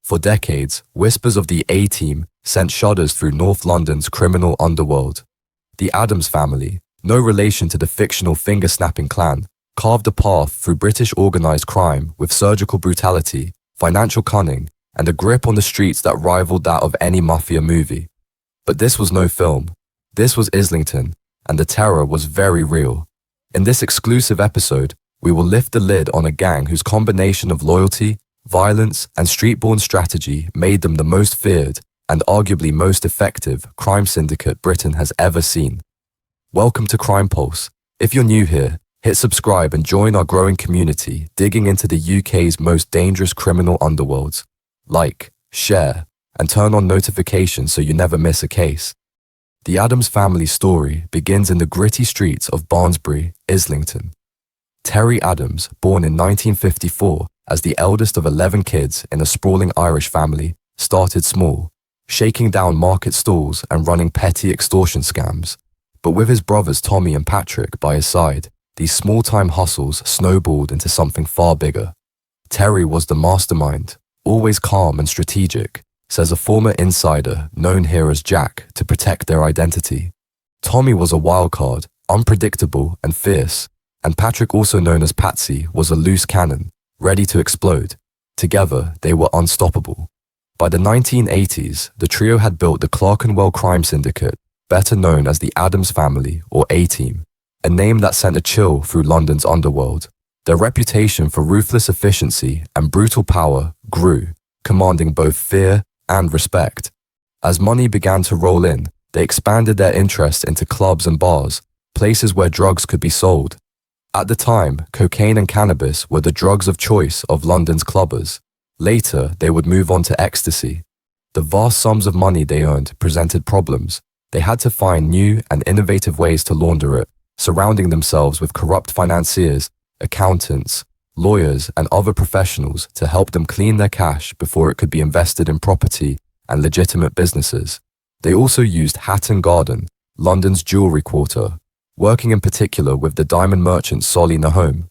For decades, whispers of the A-Team sent shudders through North London's criminal underworld. The Addams family, no relation to the fictional finger-snapping clan, carved a path through British organised crime with surgical brutality, financial cunning, and a grip on the streets that rivaled that of any mafia movie. But this was no film. This was Islington, and the terror was very real. In this exclusive episode, we will lift the lid on a gang whose combination of loyalty, violence, and street-born strategy made them the most feared and arguably most effective crime syndicate Britain has ever seen. Welcome to Crime Pulse. If you're new here, hit subscribe and join our growing community digging into the UK's most dangerous criminal underworlds. Like, share, and turn on notifications so you never miss a case. The Addams family story begins in the gritty streets of Barnsbury, Islington. Terry Addams, born in 1954 as the eldest of 11 kids in a sprawling Irish family, started small, shaking down market stalls and running petty extortion scams. But with his brothers Tommy and Patrick by his side, these small-time hustles snowballed into something far bigger. Terry was the mastermind, always calm and strategic, says a former insider known here as Jack to protect their identity. Tommy was a wildcard, unpredictable and fierce, and Patrick, also known as Patsy, was a loose cannon, ready to explode. Together, they were unstoppable. By the 1980s, the trio had built the Clerkenwell crime syndicate, better known as the Addams family or A-Team, a name that sent a chill through London's underworld. Their reputation for ruthless efficiency and brutal power grew, commanding both fear and respect. As money began to roll in, they expanded their interest into clubs and bars, places where drugs could be sold. At the time, cocaine and cannabis were the drugs of choice of London's clubbers. Later, they would move on to ecstasy. The vast sums of money they earned presented problems. They had to find new and innovative ways to launder it, surrounding themselves with corrupt financiers, accountants, lawyers, and other professionals to help them clean their cash before it could be invested in property and legitimate businesses. They also used Hatton Garden, London's jewellery quarter, working in particular with the diamond merchant Solly Nahome.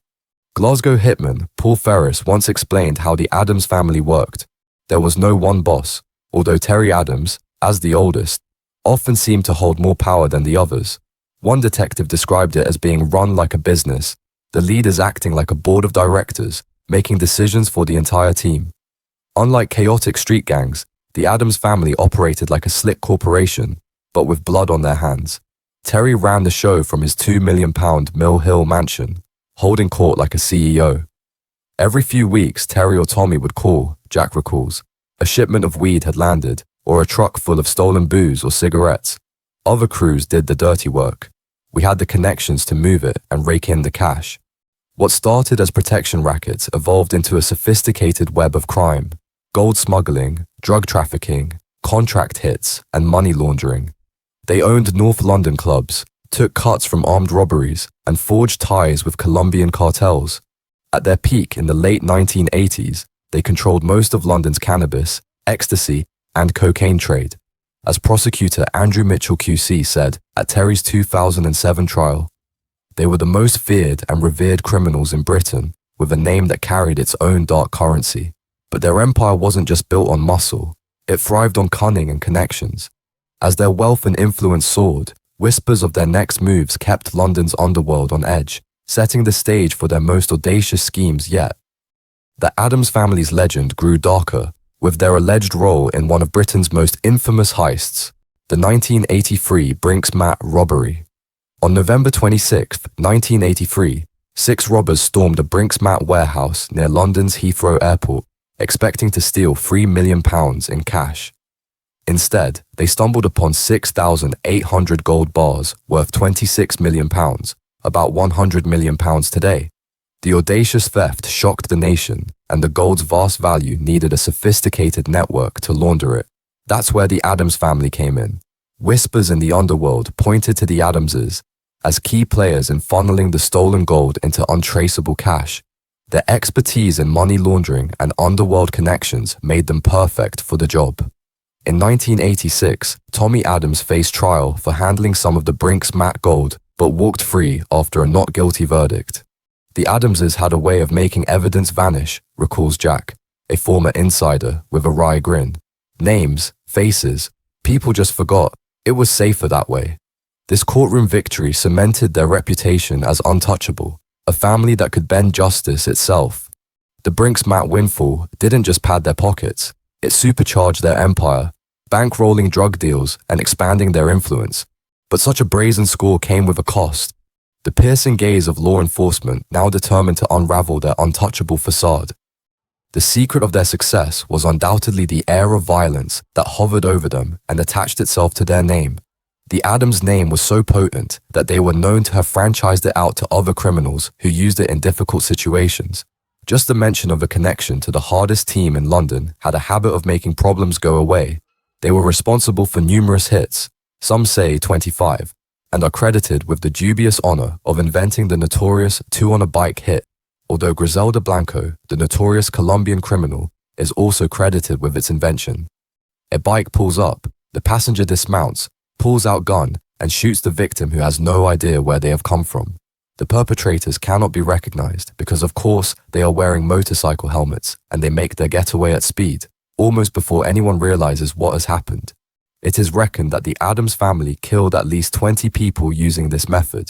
Glasgow hitman Paul Ferris once explained how the Addams family worked. There was no one boss, although Terry Addams, as the oldest, often seemed to hold more power than the others. One detective described it as being run like a business, the leaders acting like a board of directors, making decisions for the entire team. Unlike chaotic street gangs, the Addams family operated like a slick corporation, but with blood on their hands. Terry ran the show from his £2 million Mill Hill mansion, holding court like a CEO. Every few weeks, Terry or Tommy would call, Jack recalls. A shipment of weed had landed, or a truck full of stolen booze or cigarettes. Other crews did the dirty work. We had the connections to move it and rake in the cash. What started as protection rackets evolved into a sophisticated web of crime: gold smuggling, drug trafficking, contract hits, and money laundering. They owned North London clubs, took cuts from armed robberies, and forged ties with Colombian cartels. At their peak in the late 1980s, they controlled most of London's cannabis, ecstasy, and cocaine trade. As prosecutor Andrew Mitchell QC said at Terry's 2007 trial, they were the most feared and revered criminals in Britain, with a name that carried its own dark currency. But their empire wasn't just built on muscle, it thrived on cunning and connections. As their wealth and influence soared, whispers of their next moves kept London's underworld on edge, setting the stage for their most audacious schemes yet. The Addams family's legend grew darker, with their alleged role in one of Britain's most infamous heists, the 1983 Brinks Mat robbery. On November 26, 1983, 6 robbers stormed a Brinks Mat warehouse near London's Heathrow Airport, expecting to steal £3 million in cash. Instead, they stumbled upon 6,800 gold bars worth £26 million, about £100 million today. The audacious theft shocked the nation, and the gold's vast value needed a sophisticated network to launder it. That's where the Addams family came in. Whispers in the underworld pointed to the Addamses as key players in funneling the stolen gold into untraceable cash. Their expertise in money laundering and underworld connections made them perfect for the job. In 1986, Tommy Addams faced trial for handling some of the Brinks Mat gold, but walked free after a not guilty verdict. The Addamses had a way of making evidence vanish, recalls Jack. a former insider with a wry grin. Names, faces, people just forgot. It was safer that way. This courtroom victory cemented their reputation as untouchable, a family that could bend justice itself. The Brinks Mat windfall didn't just pad their pockets, it supercharged their empire, bankrolling drug deals and expanding their influence. But such a brazen score came with a cost. The piercing gaze of law enforcement now determined to unravel their untouchable facade. The secret of their success was undoubtedly the air of violence that hovered over them and attached itself to their name. The Adams name was so potent that they were known to have franchised it out to other criminals who used it in difficult situations. Just the mention of a connection to the hardest team in London had a habit of making problems go away. They were responsible for numerous hits, some say 25, and are credited with the dubious honor of inventing the notorious two-on-a-bike hit, although Griselda Blanco, the notorious Colombian criminal, is also credited with its invention. A bike pulls up, the passenger dismounts, pulls out gun, and shoots the victim who has no idea where they have come from. The perpetrators cannot be recognized because, of course, they are wearing motorcycle helmets and they make their getaway at speed, almost before anyone realizes what has happened. It is reckoned that the Adams family killed at least 20 people using this method.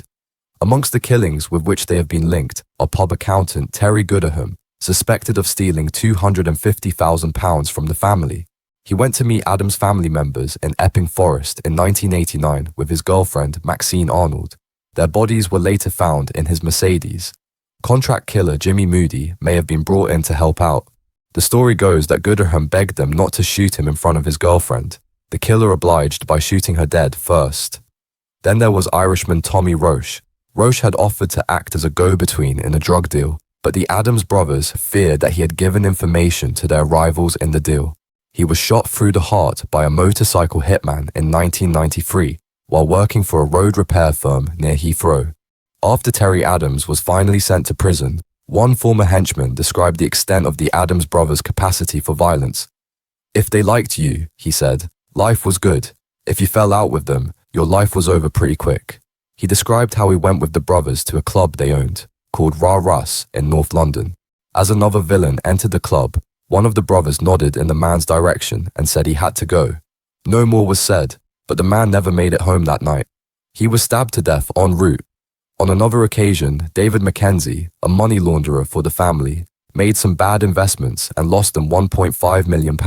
Amongst the killings with which they have been linked are pub accountant Terry Gooderham, suspected of stealing £250,000 from the family. He went to meet Adams family members in Epping Forest in 1989 with his girlfriend Maxine Arnold. Their bodies were later found in his Mercedes. Contract killer Jimmy Moody may have been brought in to help out. The story goes that Gooderham begged them not to shoot him in front of his girlfriend. The killer obliged by shooting her dead first. Then there was Irishman Tommy Roche. Roche had offered to act as a go-between in a drug deal, but the Adams brothers feared that he had given information to their rivals in the deal. He was shot through the heart by a motorcycle hitman in 1993 while working for a road repair firm near Heathrow. After Terry Adams was finally sent to prison, one former henchman described the extent of the Adams brothers' capacity for violence. "If they liked you," he said, "life was good. If you fell out with them, your life was over pretty quick." He described how he went with the brothers to a club they owned, called Ruthless in North London. As another villain entered the club, one of the brothers nodded in the man's direction and said he had to go. No more was said, but the man never made it home that night. He was stabbed to death en route. On another occasion, David Mackenzie, a money launderer for the family, made some bad investments and lost them £1.5 million.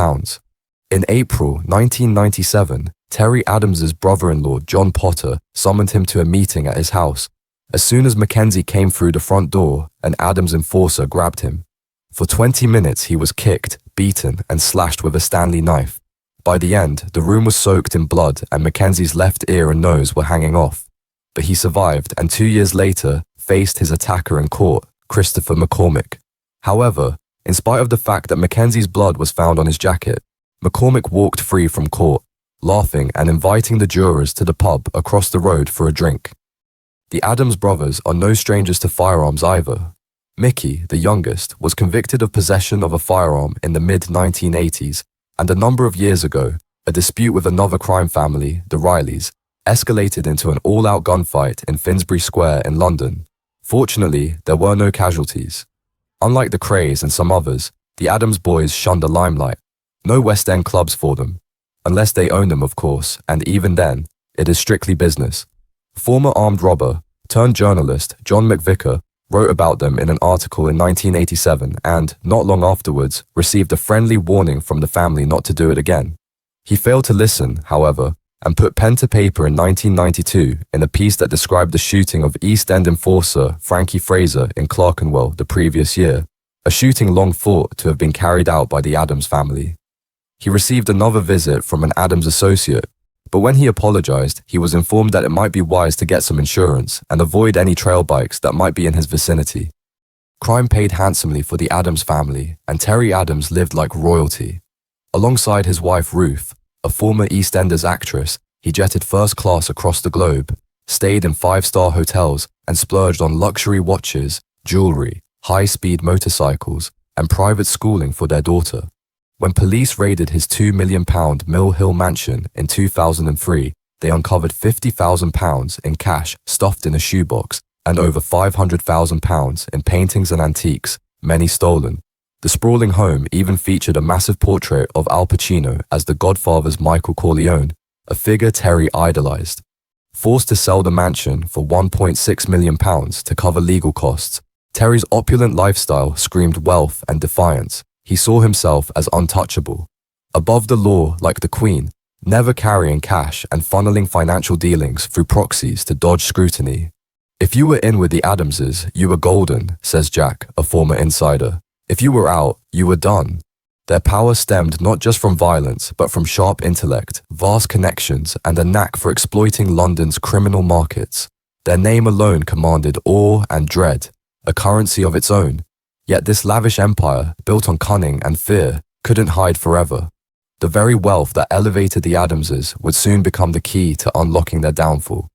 In April 1997, Terry Adams's brother-in-law John Potter summoned him to a meeting at his house. As soon as Mackenzie came through the front door, an Adams enforcer grabbed him. For 20 minutes he was kicked, beaten and slashed with a Stanley knife. By the end, the room was soaked in blood and Mackenzie's left ear and nose were hanging off. But he survived and 2 years later faced his attacker in court, Christopher McCormick. However, in spite of the fact that Mackenzie's blood was found on his jacket, McCormick walked free from court, laughing and inviting the jurors to the pub across the road for a drink. The Adams brothers are no strangers to firearms either. Mickey, the youngest, was convicted of possession of a firearm in the mid-1980s, and a number of years ago, a dispute with another crime family, the Rileys, escalated into an all-out gunfight in Finsbury Square in London. Fortunately, there were no casualties. Unlike the Krays and some others, the Adams boys shunned the limelight. No West End clubs for them. Unless they own them, of course, and even then, it is strictly business. Former armed robber, turned journalist John McVicker wrote about them in an article in 1987 and, not long afterwards, received a friendly warning from the family not to do it again. He failed to listen, however, and put pen to paper in 1992 in a piece that described the shooting of East End enforcer Frankie Fraser in Clerkenwell the previous year, a shooting long thought to have been carried out by the Adams family. He received another visit from an Adams associate, but when he apologized, he was informed that it might be wise to get some insurance and avoid any trail bikes that might be in his vicinity. Crime paid handsomely for the Adams family, and Terry Adams lived like royalty. Alongside his wife Ruth, a former EastEnders actress, he jetted first class across the globe, stayed in five-star hotels, and splurged on luxury watches, jewelry, high-speed motorcycles, and private schooling for their daughter. When police raided his £2 million Mill Hill mansion in 2003, they uncovered £50,000 in cash stuffed in a shoebox and over £500,000 in paintings and antiques, many stolen. The sprawling home even featured a massive portrait of Al Pacino as the Godfather's Michael Corleone, a figure Terry idolized. Forced to sell the mansion for £1.6 million to cover legal costs, Terry's opulent lifestyle screamed wealth and defiance. He saw himself as untouchable, above the law like the Queen, never carrying cash and funneling financial dealings through proxies to dodge scrutiny. "If you were in with the Adamses, you were golden," says Jack, a former insider. "If you were out, you were done." Their power stemmed not just from violence, but from sharp intellect, vast connections, and a knack for exploiting London's criminal markets. Their name alone commanded awe and dread, a currency of its own. Yet this lavish empire, built on cunning and fear, couldn't hide forever. The very wealth that elevated the Adamses would soon become the key to unlocking their downfall.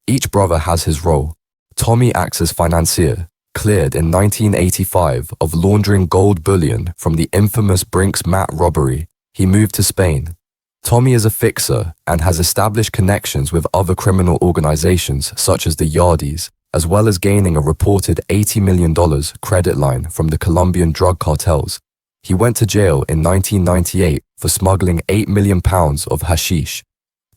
Each brother has his role. Tommy acts as financier, cleared in 1985 of laundering gold bullion from the infamous Brinks Mat robbery. He moved to Spain. Tommy is a fixer and has established connections with other criminal organizations such as the Yardies, as well as gaining a reported $80 million credit line from the Colombian drug cartels. He went to jail in 1998 for smuggling £8 million of hashish.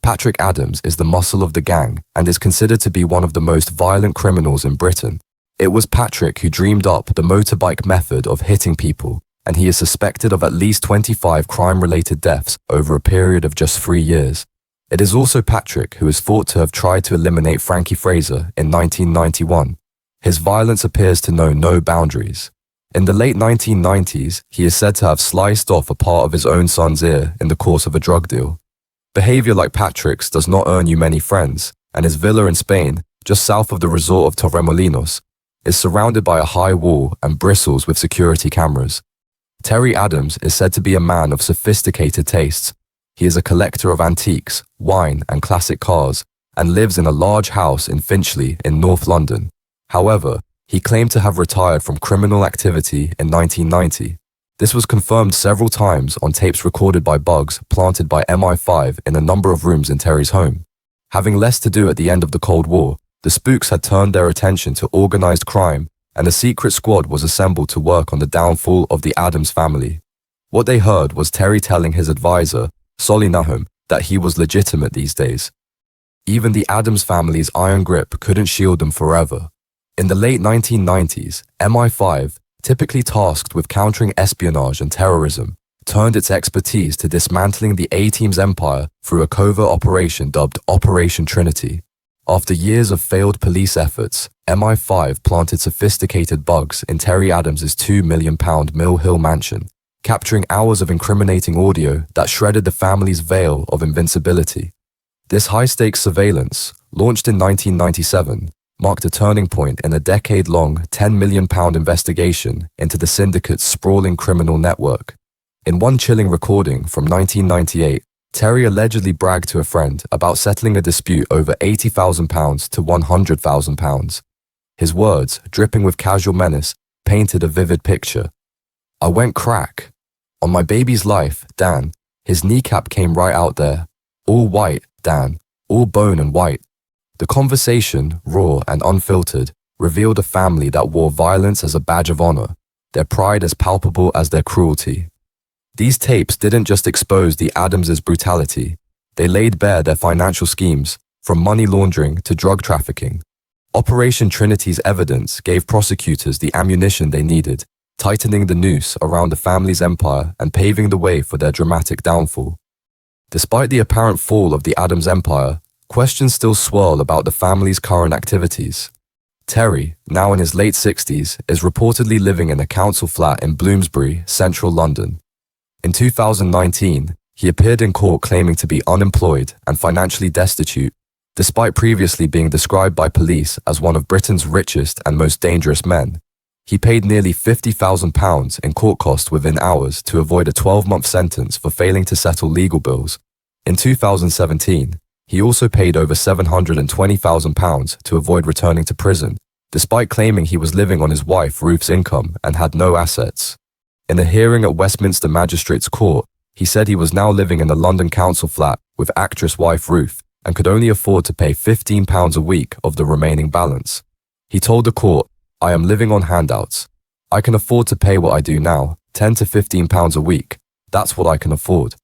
Patrick Adams is the muscle of the gang and is considered to be one of the most violent criminals in Britain. It was Patrick who dreamed up the motorbike method of hitting people, and he is suspected of at least 25 crime-related deaths over a period of just 3 years. It is also Patrick who is thought to have tried to eliminate Frankie Fraser in 1991. His violence appears to know no boundaries. In the late 1990s, he is said to have sliced off a part of his own son's ear in the course of a drug deal. Behavior like Patrick's does not earn you many friends, and his villa in Spain, just south of the resort of Torremolinos, is surrounded by a high wall and bristles with security cameras. Terry Adams is said to be a man of sophisticated tastes. He is a collector of antiques, wine, and classic cars, and lives in a large house in Finchley in North London. However, he claimed to have retired from criminal activity in 1990. This was confirmed several times on tapes recorded by bugs planted by MI5 in a number of rooms in Terry's home. Having less to do at the end of the Cold War, the spooks had turned their attention to organized crime, and a secret squad was assembled to work on the downfall of the Adams family. What they heard was Terry telling his advisor, Solly Nahum, that he was legitimate these days. Even the Adams family's iron grip couldn't shield them forever. In the late 1990s, MI5, typically tasked with countering espionage and terrorism, turned its expertise to dismantling the A-Team's empire through a covert operation dubbed Operation Trinity. After years of failed police efforts, MI5 planted sophisticated bugs in Terry Adams's £2 million Mill Hill mansion, capturing hours of incriminating audio that shredded the family's veil of invincibility. This high-stakes surveillance, launched in 1997, marked a turning point in a decade-long £10 million investigation into the syndicate's sprawling criminal network. In one chilling recording from 1998, Terry allegedly bragged to a friend about settling a dispute over £80,000 to £100,000. His words, dripping with casual menace, painted a vivid picture. "I went crack. On my baby's life, Dan, his kneecap came right out there. All white, Dan, all bone and white." The conversation, raw and unfiltered, revealed a family that wore violence as a badge of honor, their pride as palpable as their cruelty. These tapes didn't just expose the Adamses' brutality, they laid bare their financial schemes, from money laundering to drug trafficking. Operation Trinity's evidence gave prosecutors the ammunition they needed, tightening the noose around the family's empire and paving the way for their dramatic downfall. Despite the apparent fall of the Adams empire, questions still swirl about the family's current activities. Terry, now in his late 60s, is reportedly living in a council flat in Bloomsbury, central London. In 2019, he appeared in court claiming to be unemployed and financially destitute, despite previously being described by police as one of Britain's richest and most dangerous men. He paid nearly £50,000 in court costs within hours to avoid a 12-month sentence for failing to settle legal bills. In 2017, he also paid over £720,000 to avoid returning to prison, despite claiming he was living on his wife Ruth's income and had no assets. In a hearing at Westminster Magistrates Court, he said he was now living in a London council flat with actress wife Ruth and could only afford to pay £15 a week of the remaining balance. He told the court, "I am living on handouts. I can afford to pay what I do now, £10 to £15 a week. That's what I can afford.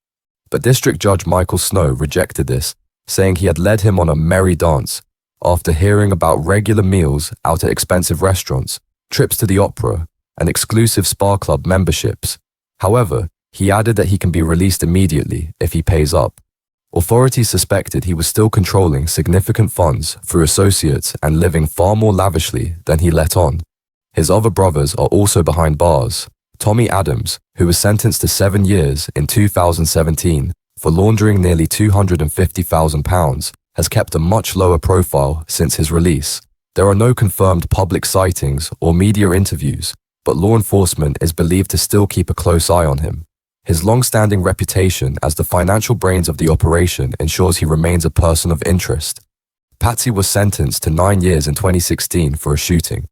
But District Judge Michael Snow rejected this, saying he had led him on a merry dance after hearing about regular meals out at expensive restaurants, trips to the opera, and exclusive spa club memberships. However, he added that he can be released immediately if he pays up. Authorities suspected he was still controlling significant funds through associates and living far more lavishly than he let on. His other brothers are also behind bars. Tommy Adams, who was sentenced to 7 years in 2017 for laundering nearly £250,000, has kept a much lower profile since his release. There are no confirmed public sightings or media interviews, but law enforcement is believed to still keep a close eye on him. His long-standing reputation as the financial brains of the operation ensures he remains a person of interest. Patsy was sentenced to 9 years in 2016 for a shooting.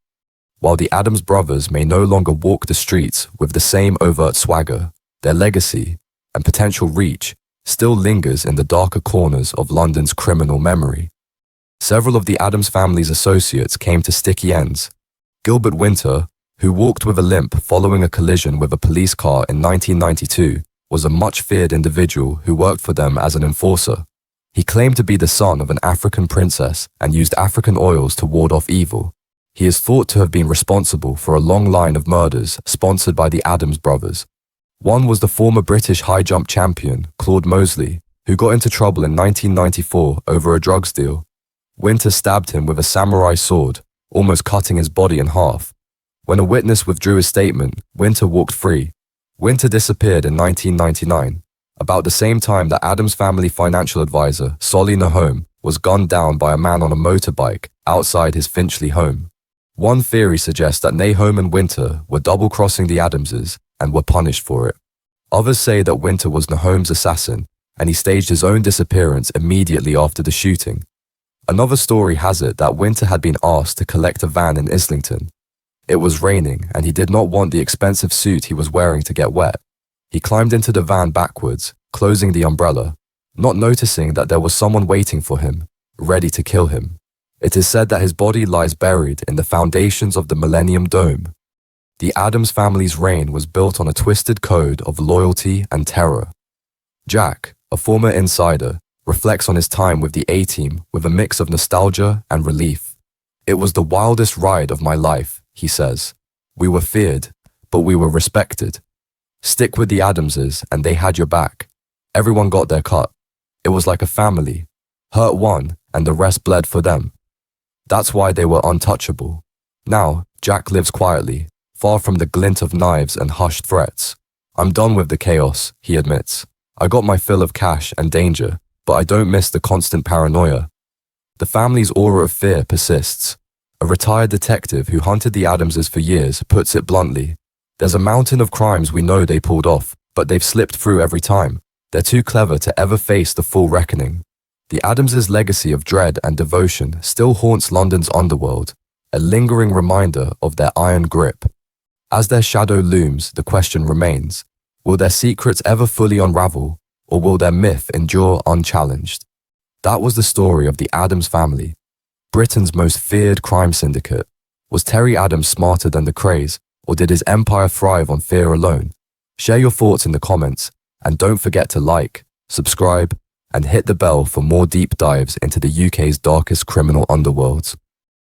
While the Adams brothers may no longer walk the streets with the same overt swagger, their legacy and potential reach still lingers in the darker corners of London's criminal memory. Several of the Adams family's associates came to sticky ends. Gilbert Winter, who walked with a limp following a collision with a police car in 1992, was a much-feared individual who worked for them as an enforcer. He claimed to be the son of an African princess and used African oils to ward off evil. He is thought to have been responsible for a long line of murders sponsored by the Adams brothers. One was the former British high jump champion, Claude Mosley, who got into trouble in 1994 over a drugs deal. Winter stabbed him with a samurai sword, almost cutting his body in half. When a witness withdrew his statement, Winter walked free. Winter disappeared in 1999, about the same time that Adams' family financial advisor, Solly Nahome, was gunned down by a man on a motorbike outside his Finchley home. One theory suggests that Nahome and Winter were double-crossing the Adamses and were punished for it. Others say that Winter was Nahome's assassin, and he staged his own disappearance immediately after the shooting. Another story has it that Winter had been asked to collect a van in Islington. It was raining, and he did not want the expensive suit he was wearing to get wet. He climbed into the van backwards, closing the umbrella, not noticing that there was someone waiting for him, ready to kill him. It is said that his body lies buried in the foundations of the Millennium Dome. The Adams family's reign was built on a twisted code of loyalty and terror. Jack, a former insider, reflects on his time with the A-Team with a mix of nostalgia and relief. "It was the wildest ride of my life," he says. "We were feared, but we were respected. Stick with the Adamses and they had your back. Everyone got their cut. It was like a family. Hurt one and the rest bled for them. That's why they were untouchable." Now, Jack lives quietly, far from the glint of knives and hushed threats. "I'm done with the chaos," he admits. "I got my fill of cash and danger, but I don't miss the constant paranoia." The family's aura of fear persists. A retired detective who hunted the Adamses for years puts it bluntly. "There's a mountain of crimes we know they pulled off, but they've slipped through every time. They're too clever to ever face the full reckoning." The Adamses' legacy of dread and devotion still haunts London's underworld, a lingering reminder of their iron grip. As their shadow looms, the question remains, will their secrets ever fully unravel, or will their myth endure unchallenged? That was the story of the Adams family, Britain's most feared crime syndicate. Was Terry Adams smarter than the Krays, or did his empire thrive on fear alone? Share your thoughts in the comments, and don't forget to like, subscribe, and hit the bell for more deep dives into the UK's darkest criminal underworlds.